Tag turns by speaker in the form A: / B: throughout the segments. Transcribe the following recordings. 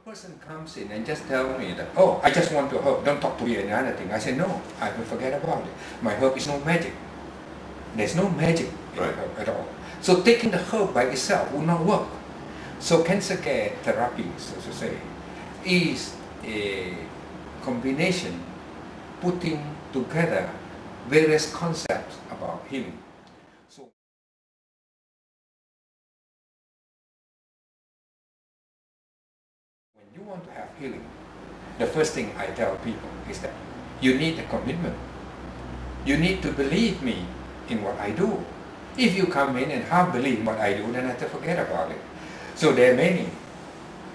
A: person comes in and just tells me that, oh, I just want to herb, don't talk to me any other thing. I say, no, I will forget about it. My herb is no magic. There's no magic in the herb at all. So taking the herb by itself will not work. So cancer care therapy, so to say, is a combination putting together various concepts about healing. So when you want to have healing, the first thing I tell people is that you need a commitment. You need to believe me in what I do. If you come in and half believe what I do, then I have to forget about it. So there are many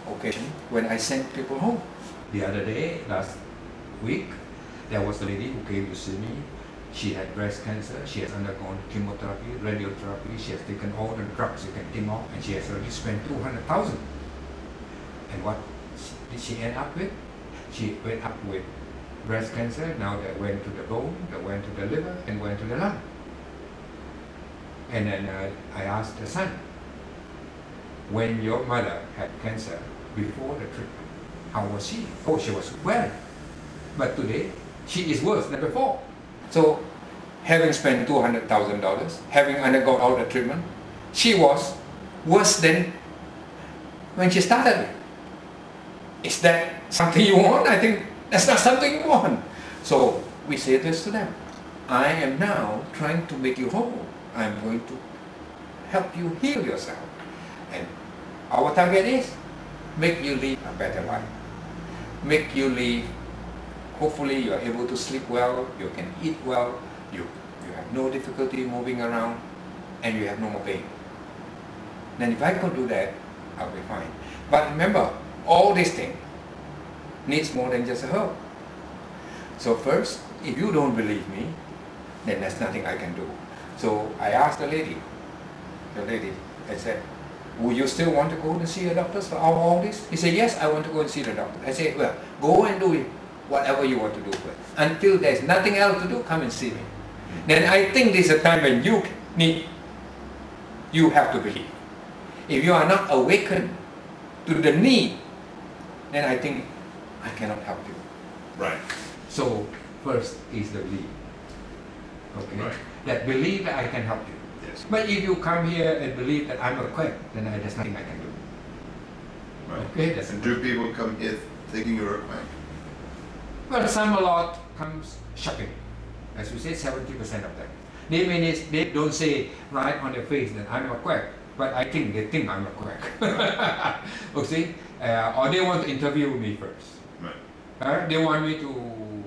A: occasions when I send people home.
B: The other day, last week, there was a lady who came to see me. She had breast cancer, she has undergone chemotherapy, radiotherapy, she has taken all the drugs you can think of, and she has already spent 200,000. And what did she end up with? She went up with breast cancer, now that went to the bone, that went to the liver, and went to the lung. And then I asked the son, when your mother had cancer before the treatment, how was she? Oh, she was well. But today, she is worse than before.
A: So, having spent $200,000, having undergone all the treatment, she was worse than when she started. Is that something you want? I think that's not something you want. So, we say this to them. I am now trying to make you whole. I'm going to help you heal yourself. And our target is make you live a better life. Make you live, hopefully you are able to sleep well, you can eat well, you have no difficulty moving around, and you have no more pain. Then if I could do that, I'll be fine. But remember, all these things needs more than just a herb. So first, if you don't believe me, then there's nothing I can do. So I asked the lady, I said, would you still want to go and see a doctor for all this? He said, yes, I want to go and see the doctor. I said, well, go and do it, whatever you want to do first. Until there's nothing else to do, come and see me. Then I think this is a time when you have to believe. If you are not awakened to the need, then I think I cannot help you.
B: Right. So first is the belief. Okay.
C: Right.
B: That believe that I can help you.
C: Yes.
B: But if you come here and believe that I'm a quack, then there's nothing I can do.
C: Right.
B: Okay. That's
C: And do people come here thinking you're a quack?
B: well, some a lot comes shopping. As we say, 70% of them. They don't say right on their face that I'm a quack, but I think they think I'm a quack. Okay. Or they want to interview me first.
C: Right.
B: They want me to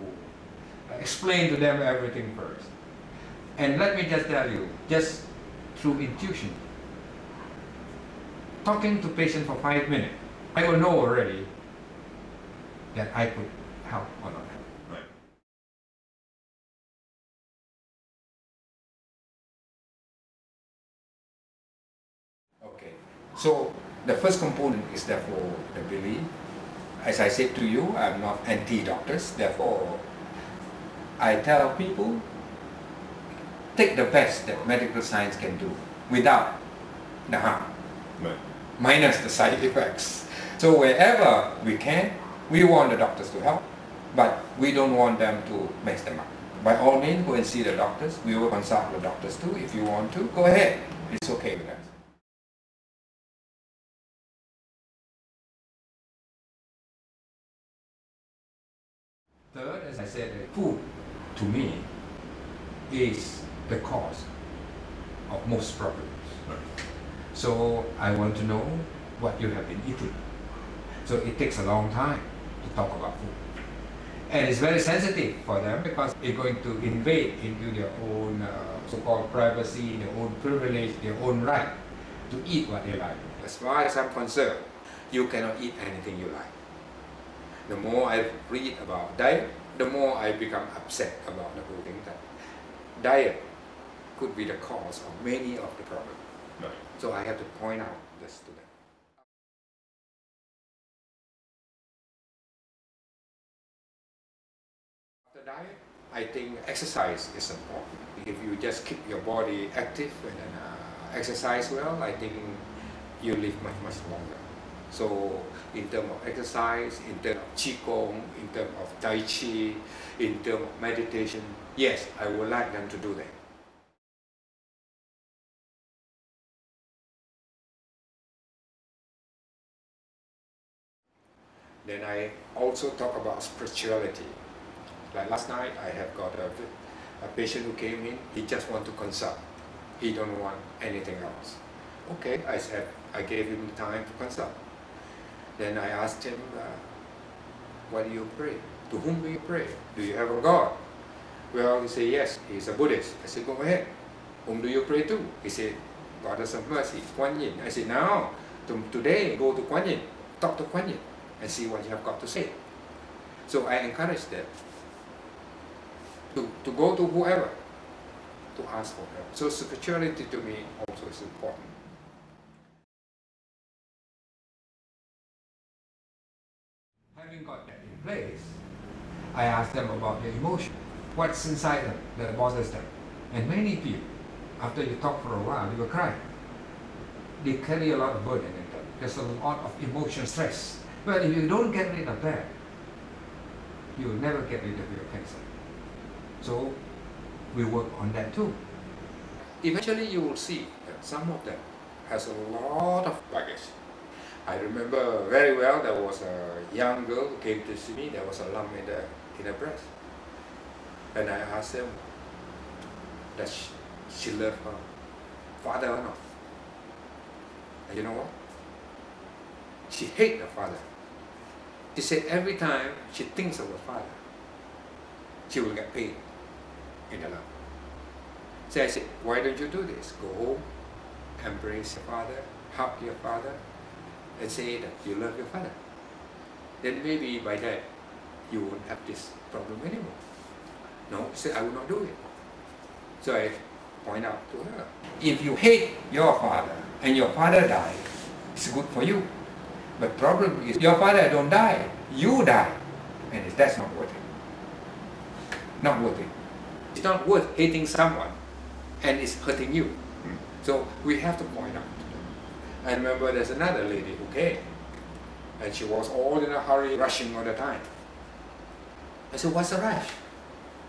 B: explain to them everything first. And let me just tell you, just through intuition, talking to patient for 5 minutes, I will know already that I could help or not help.
C: Right.
A: Okay. So the first component is therefore the belief. As I said to you, I'm not anti-doctors, therefore I tell people, take the best that medical science can do without the harm,
C: Right.
A: minus the side effects. So wherever we can, we want the doctors to help, but we don't want them to mess them up. By all means, go and see the doctors. We will consult the doctors too. If you want to, go ahead. It's okay with us.
B: Third, as I said, food to me is the cause of most problems.
C: Right.
B: So I want to know what you have been eating. So it takes a long time to talk about food. And it's very sensitive for them because it's going to invade into their own so-called privacy, their own privilege, their own right to eat what they like.
A: As far as I'm concerned, you cannot eat anything you like. The more I read about diet, the more I become upset about the whole thing that diet could be the cause of many of the problems.
C: Right.
A: So I have to point out this to them. After diet, I think exercise is important. If you just keep your body active and exercise well, I think you live much, much longer. So in terms of exercise, in terms of Qigong, in terms of Tai Chi, in terms of meditation, yes, I would like them to do that. Then I also talk about spirituality. Like last night, I have got a patient who came in, he just want to consult. He don't want anything else. Okay, I said, I gave him time to consult. Then I asked him, what do you pray? To whom do you pray? Do you have a God? Well, he said, yes, he's a Buddhist. I said, go ahead. Whom do you pray to? He said, Goddess of Mercy, Kuan Yin. I said, now, today, go to Kuan Yin, talk to Kuan Yin, and see what you have got to say. So I encourage them to go to whoever, to ask for help. So spirituality to me also is important. Having got that in place, I ask them about their emotion. What's inside them that bothers them? And many people, after you talk for a while, you will cry. They carry a lot of burden in them. There's a lot of emotional stress. Well, if you don't get rid of that, you will never get rid of your cancer. So we work on that too. Eventually you will see that some of them has a lot of baggage. I remember very well there was a young girl who came to see me, there was a lump in her breast. And I asked them, does she love her father or not? And you know what? She hates her father. She said every time she thinks of her father, she will get pain in the lump. So I said, why don't you do this? Go home, embrace your father, hug your father, and say that you love your father. Then maybe by that, you won't have this problem anymore. No, she said, I will not do it. So I point out to her, if you hate your father and your father died, it's good for you. But problem is, your father don't die, you die. And that's not worth it. Not worth it. It's not worth hating someone and it's hurting you. So we have to point out to them. I remember there's another lady who came and she was all in a hurry, rushing all the time. I said, what's the rush?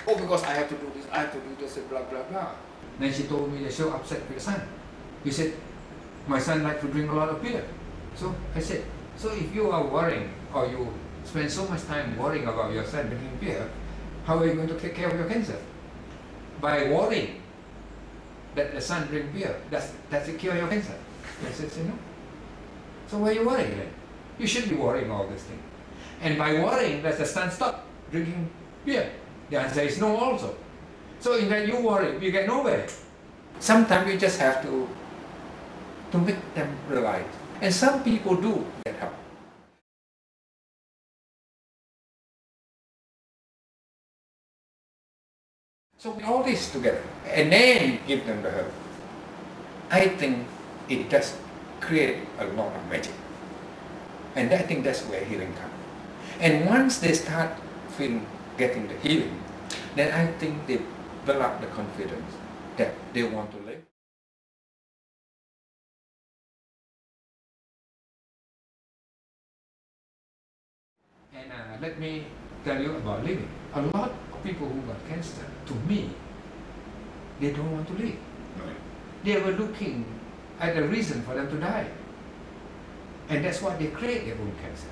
A: Oh, because I have to do this, I have to do this, and blah, blah, blah. Then she told me that she's so upset with the son. He said, my son likes to drink a lot of beer. So I said, so if you are worrying or you spend so much time worrying about your son drinking beer, how are you going to take care of your cancer? By worrying that the son drink beer, does it cure your cancer? I said, no. So why are you worrying then? You should be worrying all this thing. And by worrying, does the son stop drinking beer? The answer is no also. So in that you worry, you get nowhere. Sometimes you just have to make them realize. And some people do get help. So we all this together and then give them the help. I think it does create a lot of magic. And I think that's where healing comes. And once they start getting the healing, then I think they build up the confidence that they want to live. And let me tell you about living. A lot of people who got cancer, to me, they don't want to live.
C: Right.
A: They were looking at a reason for them to die. And that's why they create their own cancer.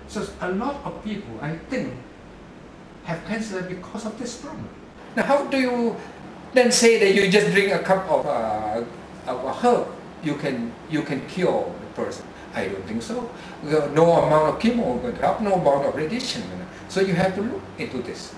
A: So a lot of people, I think, have cancer because of this problem. Now how do you then say that you just drink a cup of a herb, you can cure the person? I don't think so. No amount of chemo will help, no amount of radiation. So you have to look into this.